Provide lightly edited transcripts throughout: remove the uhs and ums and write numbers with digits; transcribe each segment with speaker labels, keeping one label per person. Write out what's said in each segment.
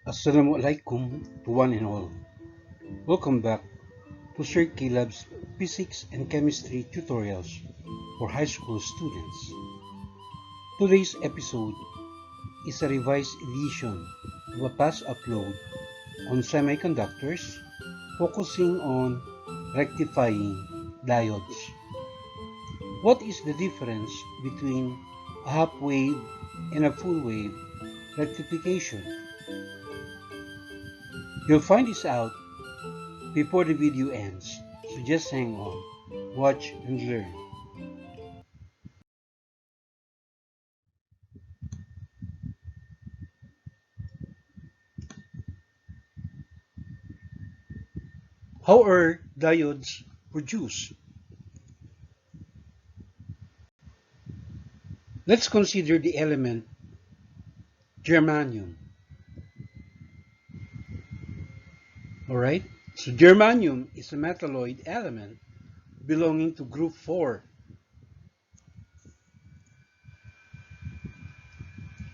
Speaker 1: Assalamualaikum to one and all. Welcome back to Sir Caleb's Physics and Chemistry tutorials for high school students. Today's episode is a revised edition of a past upload on semiconductors focusing on rectifying diodes. What is the difference between a half wave and a full wave rectification? You'll find this out before the video ends, so just hang on, watch and learn. How are diodes produced? Let's consider the element germanium. Alright, so germanium is a metalloid element belonging to group 4.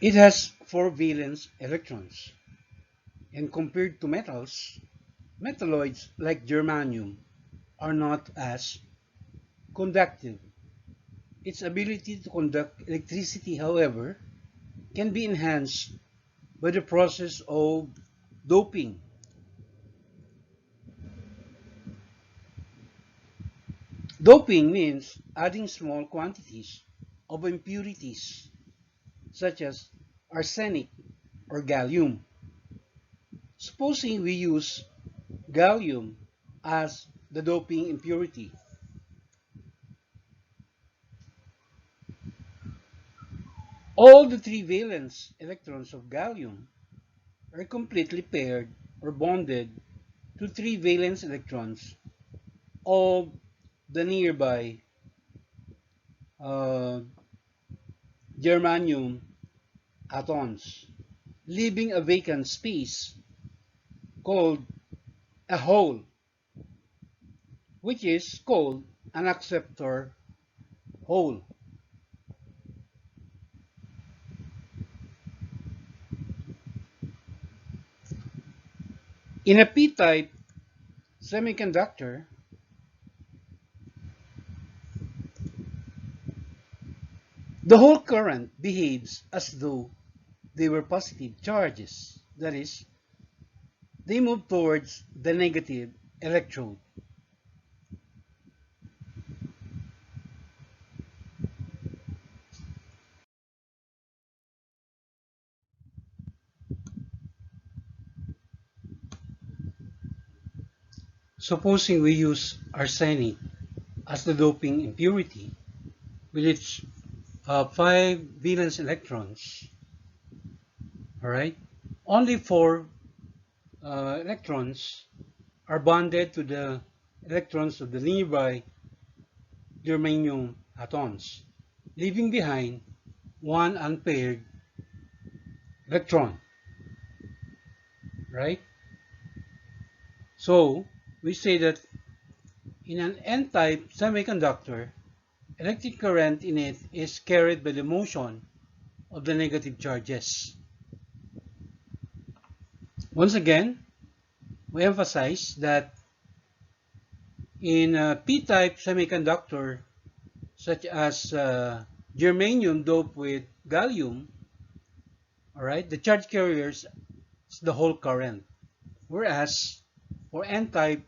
Speaker 1: It has 4 valence electrons, and compared to metals, metalloids like germanium are not as conductive. Its ability to conduct electricity, however, can be enhanced by the process of doping. Doping means adding small quantities of impurities such as arsenic or gallium. Supposing we use gallium as the doping impurity. All the 3 valence electrons of gallium are completely paired or bonded to 3 valence electrons of the nearby uh, germanium atoms, leaving a vacant space called a hole, which is called an acceptor hole. In a p-type semiconductor, the whole current behaves as though they were positive charges. That is, they move towards the negative electrode. Supposing we use arsenic as the doping impurity with its 5 valence electrons, all right, only 4 electrons are bonded to the electrons of the nearby germanium atoms, leaving behind one unpaired electron, right? So we say that in an n-type semiconductor, electric current in it is carried by the motion of the negative charges. Once again, we emphasize that in a p-type semiconductor, such as germanium doped with gallium, all right, the charge carriers is the whole current. Whereas for n-type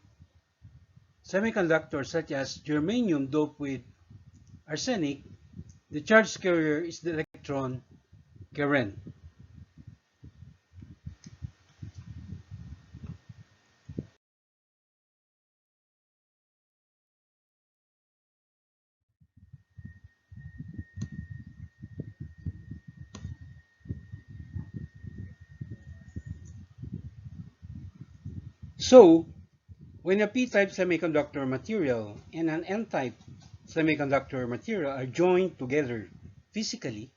Speaker 1: semiconductors such as germanium doped with arsenic, the charge carrier is the electron current. So, when a p-type semiconductor material and an n-type semiconductor material are joined together physically,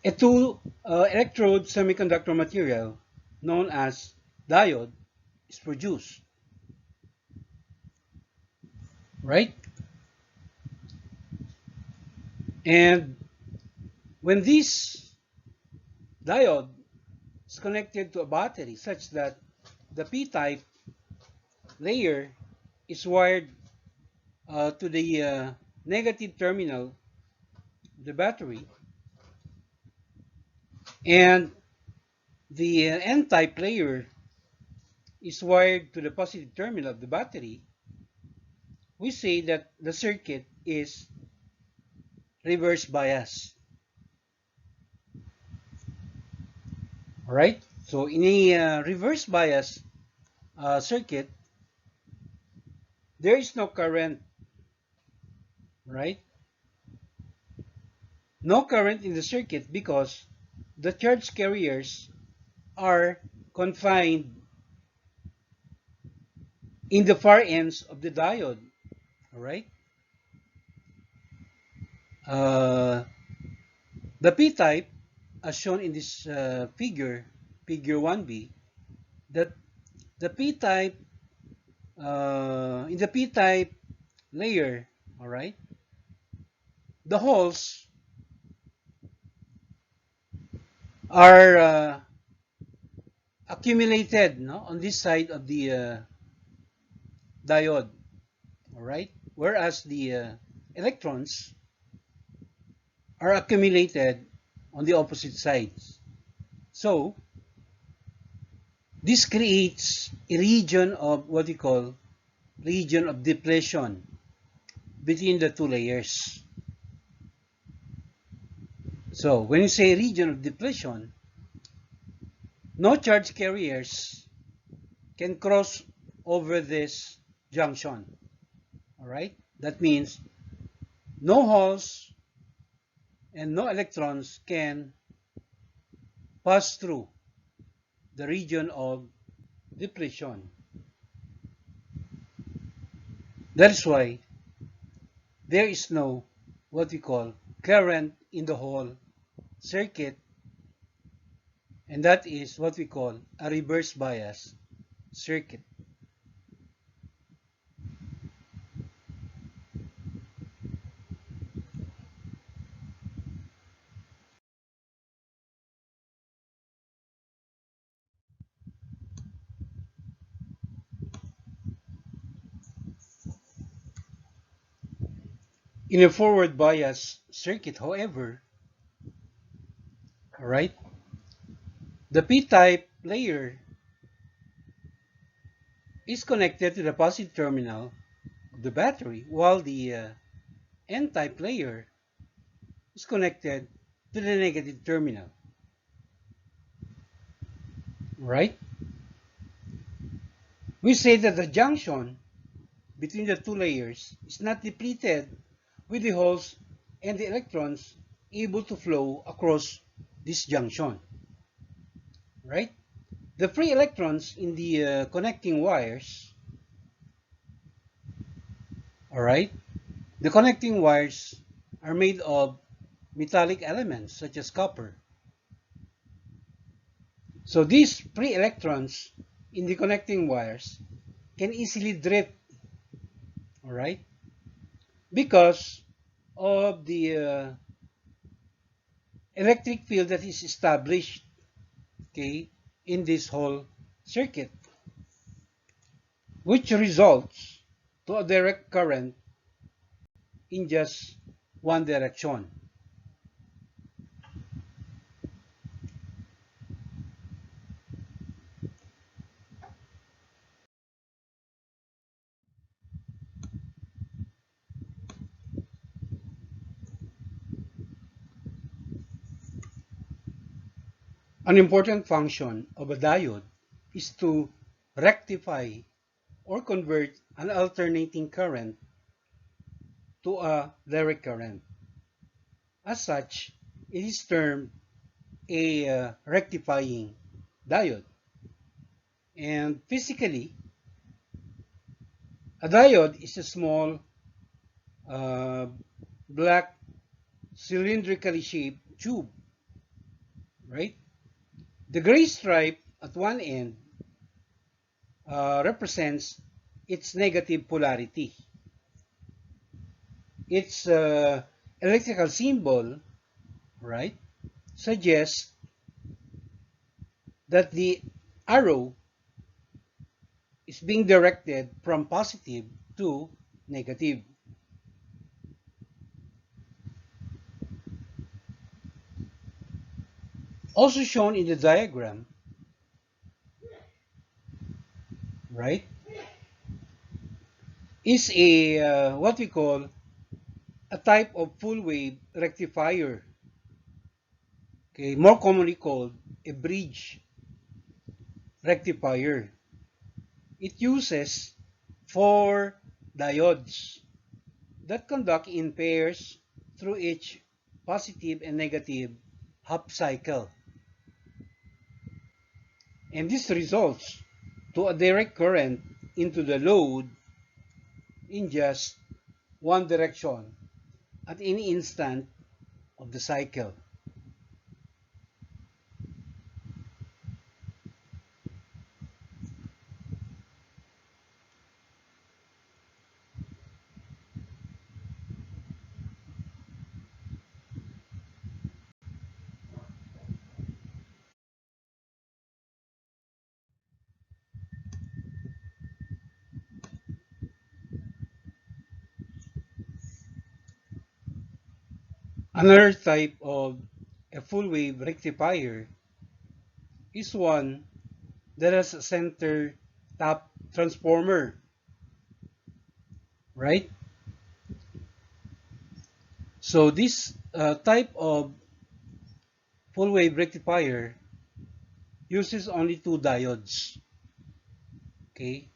Speaker 1: a two-electrode semiconductor material known as diode is produced, right? And when this diode is connected to a battery such that the p-type layer is wired to the negative terminal of the battery, and the n-type layer is wired to the positive terminal of the battery, we say that the circuit is reverse bias. Alright, so in a reverse bias circuit, there is no current, right? No current in the circuit because the charge carriers are confined in the far ends of the diode. Alright, the p-type, as shown in this figure 1b, that the p-type in the p-type layer, all right, the holes are accumulated, no, on this side of the diode, all right, whereas the electrons are accumulated on the opposite sides. So this creates a region of what we call region of depletion between the two layers. So when you say region of depletion, no charge carriers can cross over this junction. All right? That means no holes and no electrons can pass through the region of depletion. That is why there is no what we call current in the whole circuit, and that is what we call a reverse bias circuit. In a forward bias circuit, however, all right, the p-type layer is connected to the positive terminal of the battery, while the n-type layer is connected to the negative terminal. Right? We say that the junction between the two layers is not depleted with the holes and the electrons able to flow across this junction. Right? The free electrons in the connecting wires, all right, the connecting wires are made of metallic elements such as copper. So these free electrons in the connecting wires can easily drift, all right, because of the electric field that is established, okay, in this whole circuit, which results to a direct current in just one direction. An important function of a diode is to rectify or convert an alternating current to a direct current. As such, it is termed a rectifying diode. And physically, a diode is a small uh, black cylindrically shaped tube, right? The gray stripe at one end represents its negative polarity. Its electrical symbol, right, suggests that the arrow is being directed from positive to negative. Also shown in the diagram, right, is a what we call a type of full wave rectifier, okay, more commonly called a bridge rectifier. It uses four diodes that conduct in pairs through each positive and negative half cycle. And this results to a direct current into the load in just one direction at any instant of the cycle. Another type of a full wave rectifier is one that has a center tap transformer, right? So this type of full wave rectifier uses only two diodes, okay?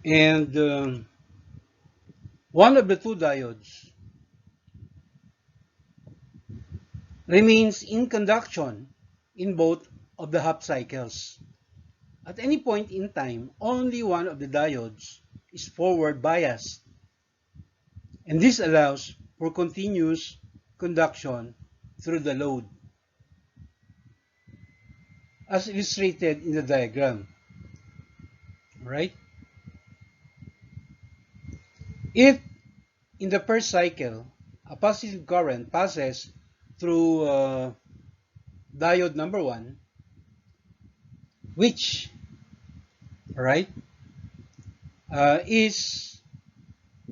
Speaker 1: And one of the two diodes remains in conduction in both of the half cycles. At any point in time, only one of the diodes is forward biased, and this allows for continuous conduction through the load, as illustrated in the diagram, right? If in the first cycle, a positive current passes through diode number 1, which, right, is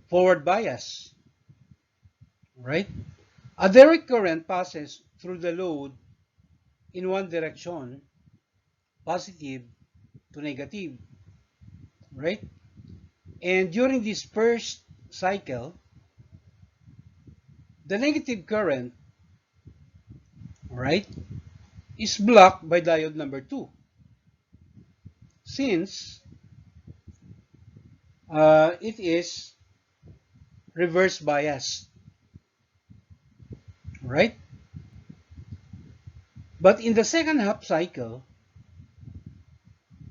Speaker 1: forward bias, right? A direct current passes through the load in one direction, positive to negative, right? And during this first cycle, the negative current, right, is blocked by diode number 2, since it is reverse bias, right? But in the second half cycle,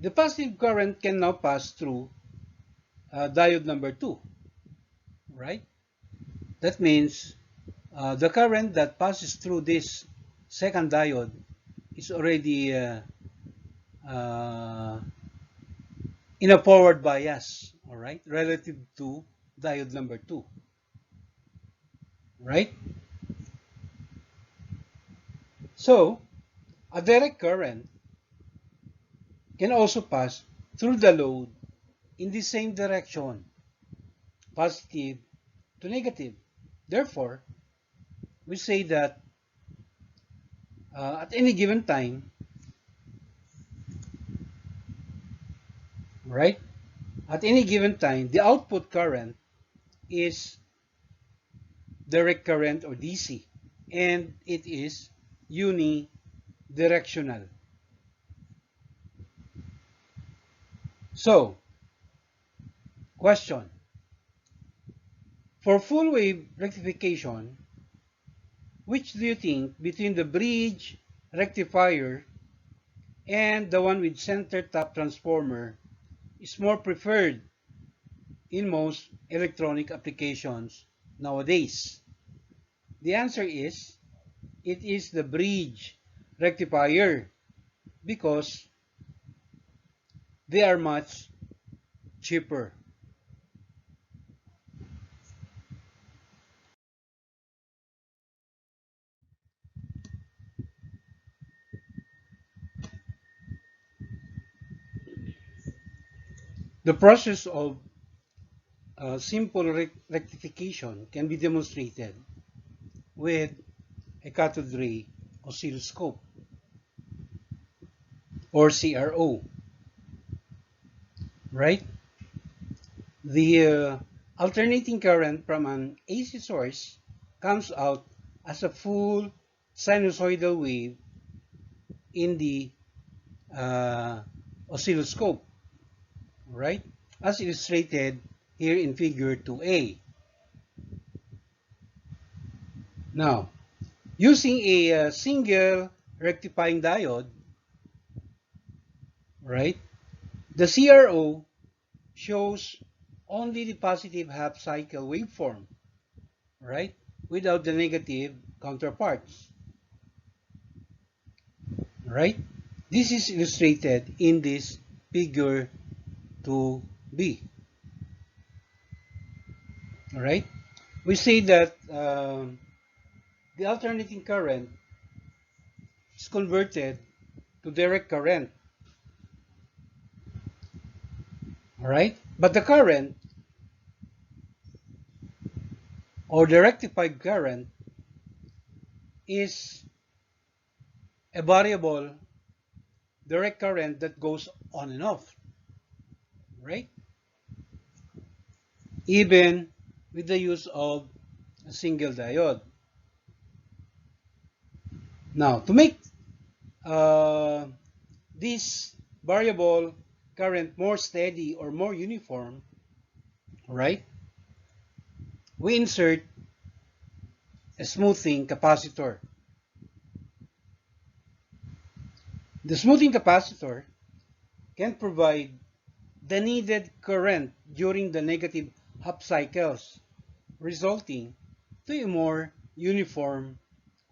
Speaker 1: the positive current can now pass through diode number 2, right? That means the current that passes through this second diode is already uh, in a forward bias, all right, relative to diode number 2, right? So a direct current can also pass through the load in the same direction, positive to negative. Therefore, we say that at any given time, right? At any given time, the output current is direct current or DC, and it is unidirectional. So, question. For full wave rectification, which do you think between the bridge rectifier and the one with center tap transformer is more preferred in most electronic applications nowadays? The answer is, it is the bridge rectifier, because they are much cheaper. The process of simple rectification can be demonstrated with a cathode ray oscilloscope, or CRO, right? The alternating current from an AC source comes out as a full sinusoidal wave in the oscilloscope, right? As illustrated here in figure 2A. Now, using a single rectifying diode, right, the CRO shows only the positive half cycle waveform, right, without the negative counterparts, right? This is illustrated in this figure 2B, all right? We say that the alternating current is converted to direct current, all right? But the current, or the rectified current, is a variable direct current that goes on and off, right? Even with the use of a single diode. Now, to make this variable current more steady or more uniform, right, we insert a smoothing capacitor. The smoothing capacitor can provide the needed current during the negative half cycles, resulting to a more uniform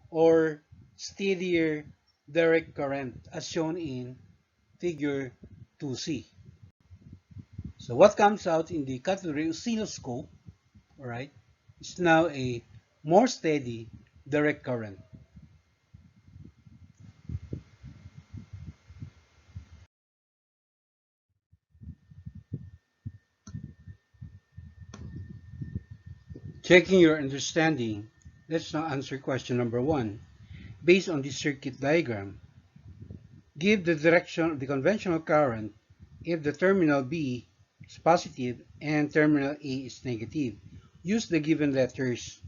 Speaker 1: or steadier direct current as shown in figure 2C. So what comes out in the cathode ray oscilloscope, all right, is now a more steady direct current. Checking your understanding, let's now answer question number 1. Based on this circuit diagram, give the direction of the conventional current if the terminal B is positive and terminal A is negative. Use the given letters.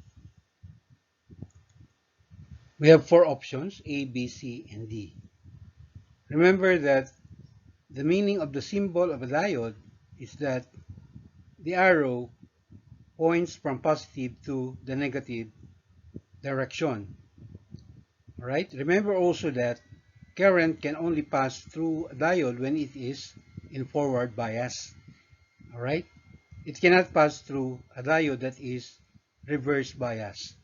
Speaker 1: We have 4 options, A, B, C, and D. Remember that the meaning of the symbol of a diode is that the arrow points from positive to the negative direction. Alright? Remember also that current can only pass through a diode when it is in forward bias. Alright? It cannot pass through a diode that is reverse bias.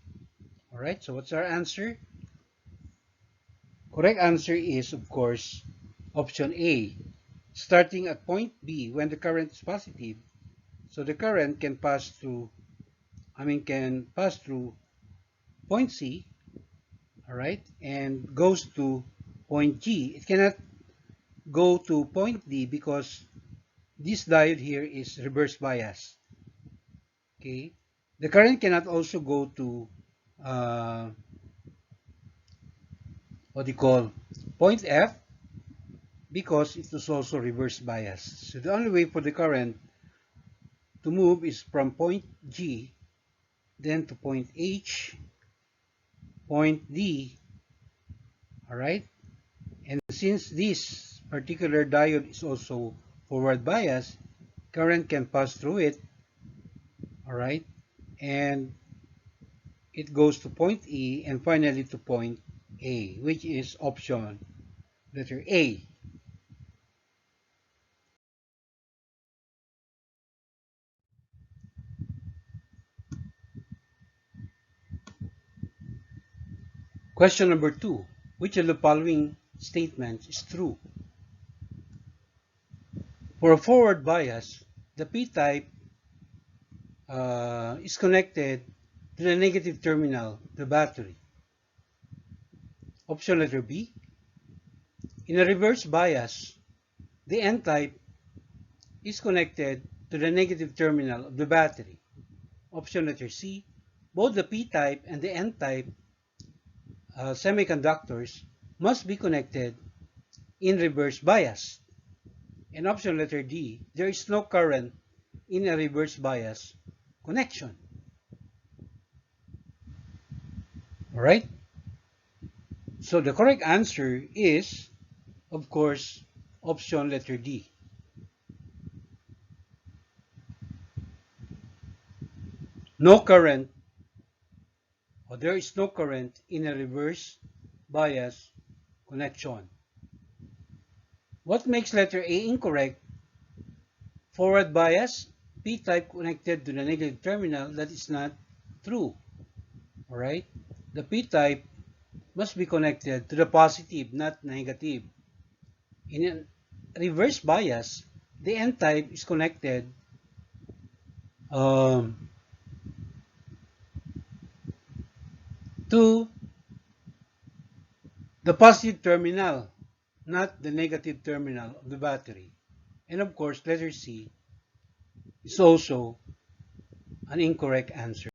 Speaker 1: Alright, so what's our answer? Correct answer is, of course, option A. Starting at point B when the current is positive, so the current can pass through point C, all right, and goes to point G. It cannot go to point D because this diode here is reverse bias. Okay, the current cannot also go to what you call point F because it is also reverse bias. So the only way for the current to move is from point G, then to point H, point D, all right? And since this particular diode is also forward bias, current can pass through it, all right? And it goes to point E and finally to point A, which is option letter A. Question number 2. Which of the following statements is true? For a forward bias, the p-type is connected to the negative terminal, the battery. Option letter B. In a reverse bias, the n-type is connected to the negative terminal of the battery. Option letter C, both the p-type and the n-type semiconductors must be connected in reverse bias. And option letter D, there is no current in a reverse bias connection. Alright? So the correct answer is, of course, option letter D. No current, or there is no current in a reverse bias connection. What makes letter A incorrect? Forward bias, p-type connected to the negative terminal, that is not true. Alright? The p-type must be connected to the positive, not negative. In a reverse bias, the n-type is connected to the positive terminal, not the negative terminal of the battery. And of course, letter C is also an incorrect answer.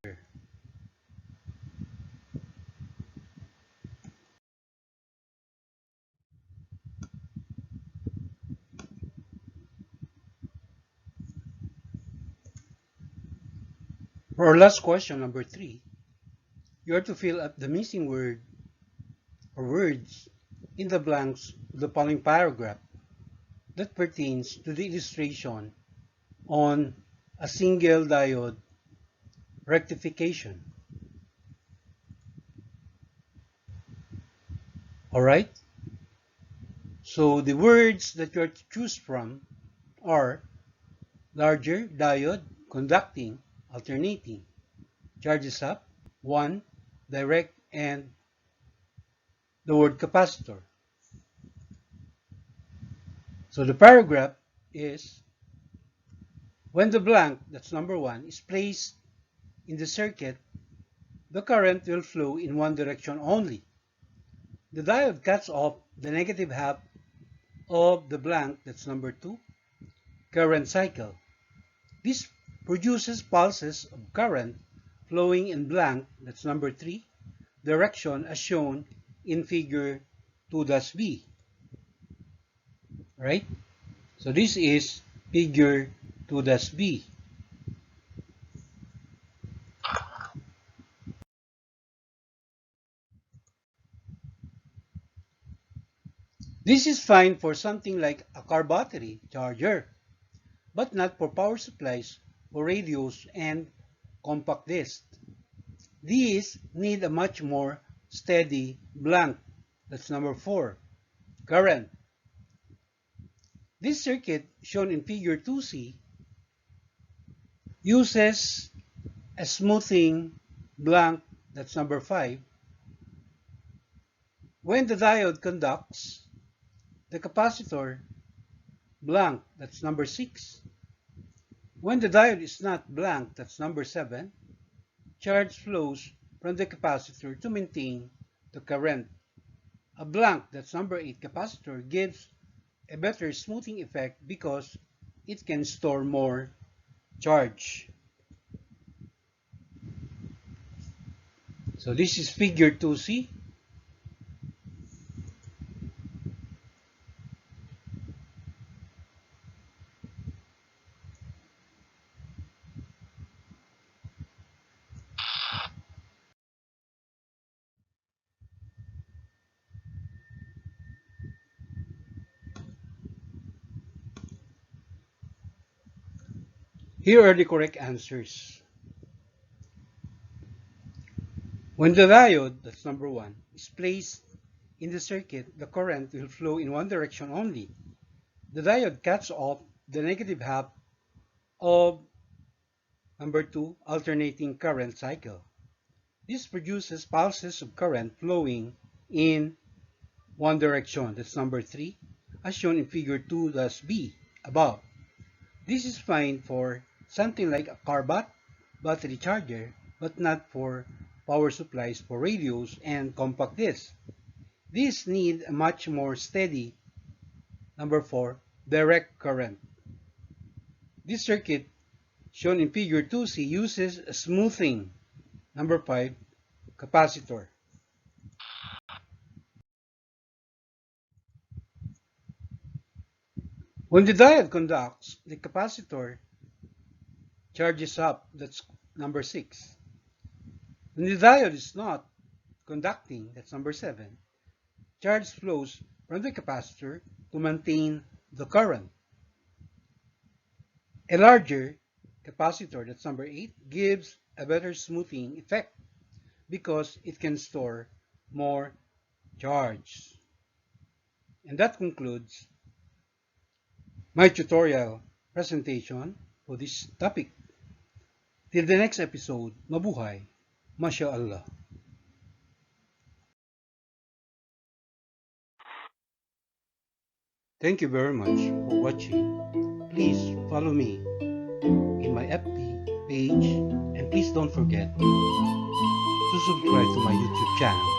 Speaker 1: For our last question, number 3, you are to fill up the missing word or words in the blanks of the following paragraph that pertains to the illustration on a single diode rectification. Alright? So the words that you are to choose from are larger diode, conducting, alternating, charges up, 1, direct, and the word capacitor. So the paragraph is, when the blank, that's number 1, is placed in the circuit, the current will flow in one direction only. The diode cuts off the negative half of the blank, that's number 2, current cycle. This produces pulses of current flowing in blank, that's number 3, direction as shown in figure 2-B. Right? So this is figure 2-B. This is fine for something like a car battery charger, but not for power supplies, for radios, and compact discs. These need a much more steady blank, that's number 4, current. This circuit, shown in figure 2C, uses a smoothing blank, that's number 5. When the diode conducts, the capacitor blank, that's number 6. When the diode is not blank, that's number 7, charge flows from the capacitor to maintain the current. A blank, that's number 8 capacitor gives a better smoothing effect because it can store more charge. So this is figure 2C. Here are the correct answers. When the diode, that's number 1, is placed in the circuit, the current will flow in one direction only. The diode cuts off the negative half of number 2, alternating current cycle. This produces pulses of current flowing in one direction, that's number 3, as shown in figure 2-B above. This is fine for something like a car battery charger, but not for power supplies for radios and compact discs. These need a much more steady, number 4, direct current. This circuit, shown in figure 2C, uses a smoothing, number 5, capacitor. When the diode conducts, the capacitor charges up, that's number 6. When the diode is not conducting, that's number 7, charge flows from the capacitor to maintain the current. A larger capacitor, that's number 8, gives a better smoothing effect because it can store more charge. And that concludes my tutorial presentation for this topic. Till the next episode, mabuhay, Masya Allah. Thank you very much for watching. Please follow me in my FB page and please don't forget to subscribe to my YouTube channel.